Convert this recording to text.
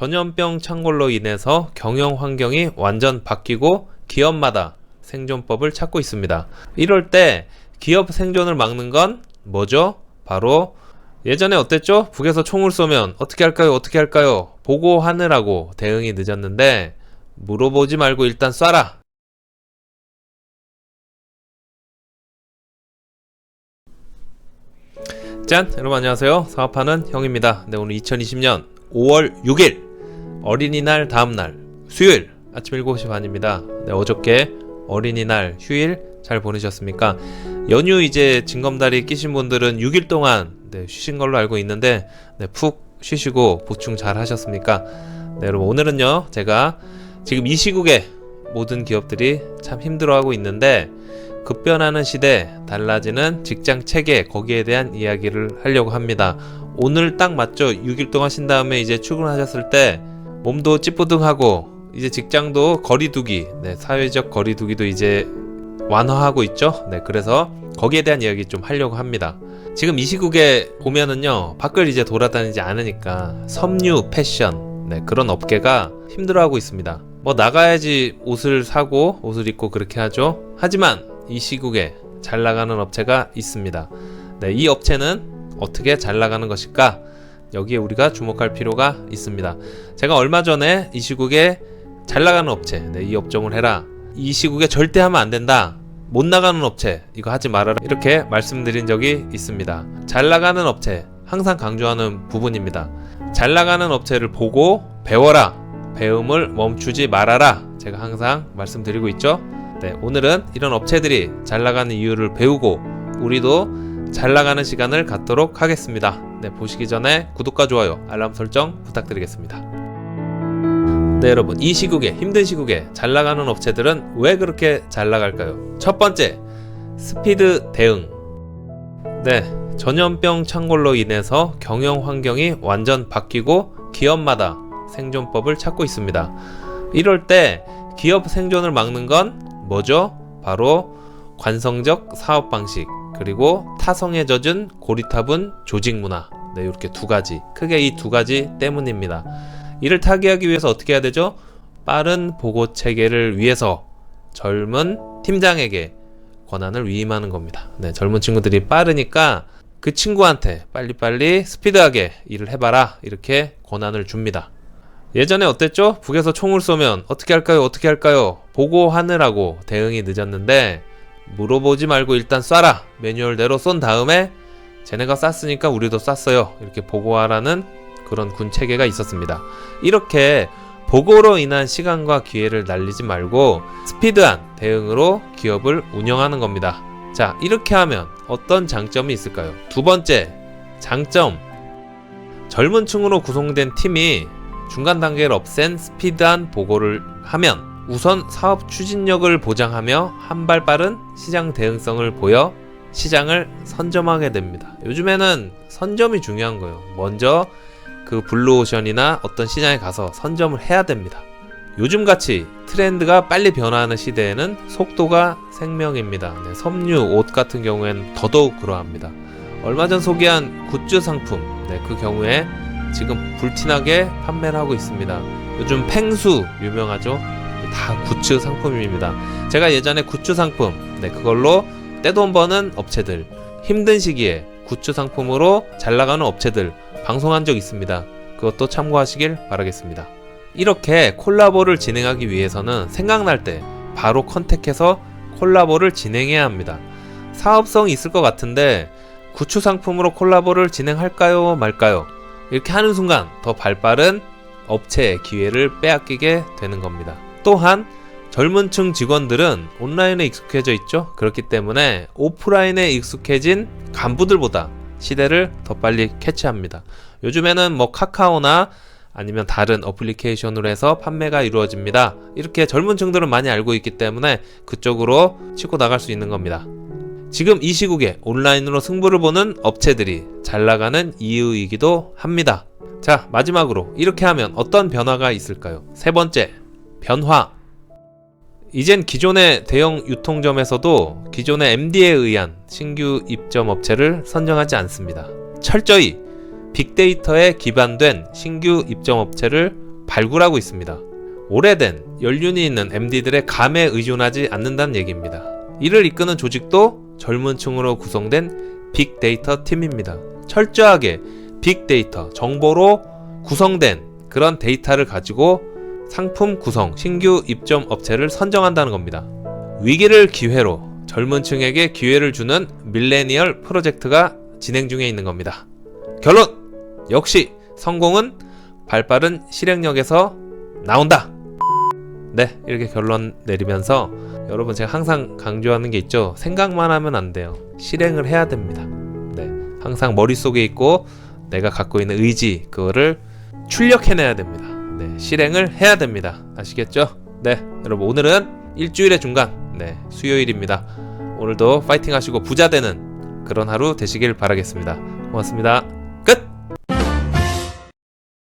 전염병 창궐로 인해서 경영 환경이 완전 바뀌고 기업마다 생존법을 찾고 있습니다. 이럴 때 기업 생존을 막는 건 뭐죠? 바로 예전에 어땠죠? 북에서 총을 쏘면 어떻게 할까요? 어떻게 할까요? 보고하느라고 대응이 늦었는데 물어보지 말고 일단 쏴라! 짠! 여러분 안녕하세요. 사업하는 형입니다. 네, 오늘 2020년 5월 6일 어린이날 다음날 수요일 아침 7시 반입니다. 네, 어저께 어린이날 휴일 잘 보내셨습니까? 연휴 이제 징검다리 끼신 분들은 6일 동안 쉬신 걸로 알고 있는데 푹 쉬시고 보충 잘 하셨습니까? 네, 여러분 오늘은요 제가 지금 이 시국에 모든 기업들이 참 힘들어하고 있는데 급변하는 시대, 달라지는 직장 체계, 거기에 대한 이야기를 하려고 합니다. 오늘 딱 맞죠? 6일 동안 쉰 다음에 이제 출근하셨을 때 몸도 찌뿌둥하고 이제 직장도 거리두기, 사회적 거리두기도 이제 완화하고 있죠? 그래서 거기에 대한 이야기 좀 하려고 합니다. 지금 이 시국에 보면은요, 밖을 이제 돌아다니지 않으니까 섬유, 패션, 그런 업계가 힘들어하고 있습니다. 뭐 나가야지 옷을 사고 옷을 입고 그렇게 하죠. 하지만 이 시국에 잘 나가는 업체가 있습니다. 이 업체는 어떻게 잘 나가는 것일까? 여기에 우리가 주목할 필요가 있습니다. 제가 얼마 전에 이 시국에 잘 나가는 업체, 이 업종을 해라. 이 시국에 절대 하면 안 된다. 못 나가는 업체, 이거 하지 말아라. 이렇게 말씀드린 적이 있습니다. 잘 나가는 업체, 항상 강조하는 부분입니다. 잘 나가는 업체를 보고 배워라. 배움을 멈추지 말아라. 제가 항상 말씀드리고 있죠. 오늘은 이런 업체들이 잘 나가는 이유를 배우고 우리도 잘 나가는 시간을 갖도록 하겠습니다. 보시기 전에 구독과 좋아요, 알람 설정 부탁드리겠습니다. 여러분, 이 시국에, 힘든 시국에 잘 나가는 업체들은 왜 그렇게 잘 나갈까요? 첫 번째, 스피드 대응. 전염병 창궐로 인해서 경영 환경이 완전 바뀌고 기업마다 생존법을 찾고 있습니다. 이럴 때 기업 생존을 막는 건 뭐죠? 바로 관성적 사업 방식, 그리고 타성에 젖은 고리타분 조직 문화. 이렇게 두 가지, 크게 이 두 가지 때문입니다. 이를 타개하기 위해서 어떻게 해야 되죠? 빠른 보고 체계를 위해서 젊은 팀장에게 권한을 위임하는 겁니다. 젊은 친구들이 빠르니까 그 친구한테 빨리빨리 스피드하게 일을 해봐라, 이렇게 권한을 줍니다. 예전에 어땠죠? 북에서 총을 쏘면 어떻게 할까요? 어떻게 할까요? 보고하느라고 대응이 늦었는데 물어보지 말고 일단 쏴라! 매뉴얼대로 쏜 다음에 쟤네가 쐈으니까 우리도 쐈어요, 이렇게 보고하라는 그런 군 체계가 있었습니다. 이렇게 보고로 인한 시간과 기회를 날리지 말고 스피드한 대응으로 기업을 운영하는 겁니다. 자, 이렇게 하면 어떤 장점이 있을까요? 두 번째 장점, 젊은 층으로 구성된 팀이 중간 단계를 없앤 스피드한 보고를 하면 우선 사업 추진력을 보장하며 한 발 빠른 시장 대응성을 보여 시장을 선점하게 됩니다. 요즘에는 선점이 중요한 거예요. 먼저 그 블루오션이나 어떤 시장에 가서 선점을 해야 됩니다. 요즘같이 트렌드가 빨리 변화하는 시대에는 속도가 생명입니다. 섬유, 옷 같은 경우에는 더더욱 그러합니다. 얼마 전 소개한 굿즈 상품, 그 경우에 지금 불티나게 판매를 하고 있습니다. 요즘 팽수 유명하죠? 다 굿즈 상품입니다. 제가 예전에 굿즈 상품, 그걸로 떼돈 버는 업체들, 힘든 시기에 굿즈 상품으로 잘 나가는 업체들 방송한 적 있습니다. 그것도 참고하시길 바라겠습니다. 이렇게 콜라보를 진행하기 위해서는 생각날 때 바로 컨택해서 콜라보를 진행해야 합니다. 사업성이 있을 것 같은데 굿즈 상품으로 콜라보를 진행할까요 말까요? 이렇게 하는 순간 더 발빠른 업체의 기회를 빼앗기게 되는 겁니다. 또한 젊은 층 직원들은 온라인에 익숙해져 있죠. 그렇기 때문에 오프라인에 익숙해진 간부들보다 시대를 더 빨리 캐치합니다. 요즘에는 카카오나 아니면 다른 어플리케이션으로 해서 판매가 이루어집니다. 이렇게 젊은 층들은 많이 알고 있기 때문에 그쪽으로 치고 나갈 수 있는 겁니다. 지금 이 시국에 온라인으로 승부를 보는 업체들이 잘 나가는 이유이기도 합니다. 자, 마지막으로 이렇게 하면 어떤 변화가 있을까요? 세 번째, 변화. 이젠 기존의 대형 유통점에서도 기존의 MD에 의한 신규 입점 업체를 선정하지 않습니다. 철저히 빅데이터에 기반된 신규 입점 업체를 발굴하고 있습니다. 오래된 연륜이 있는 MD들의 감에 의존하지 않는다는 얘기입니다. 이를 이끄는 조직도 젊은 층으로 구성된 빅데이터 팀입니다. 철저하게 빅데이터, 정보로 구성된 그런 데이터를 가지고 상품 구성, 신규 입점 업체를 선정한다는 겁니다. 위기를 기회로 젊은 층에게 기회를 주는 밀레니얼 프로젝트가 진행 중에 있는 겁니다. 결론! 역시 성공은 발빠른 실행력에서 나온다! 네, 이렇게 결론 내리면서 여러분 제가 항상 강조하는 게 있죠. 생각만 하면 안 돼요. 실행을 해야 됩니다. 네, 항상 머릿속에 있고 내가 갖고 있는 의지, 그거를 출력해내야 됩니다. 네, 실행을 해야 됩니다. 아시겠죠? 네, 여러분 오늘은 일주일의 중간, 네, 수요일입니다. 오늘도 파이팅 하시고 부자 되는 그런 하루 되시길 바라겠습니다. 고맙습니다.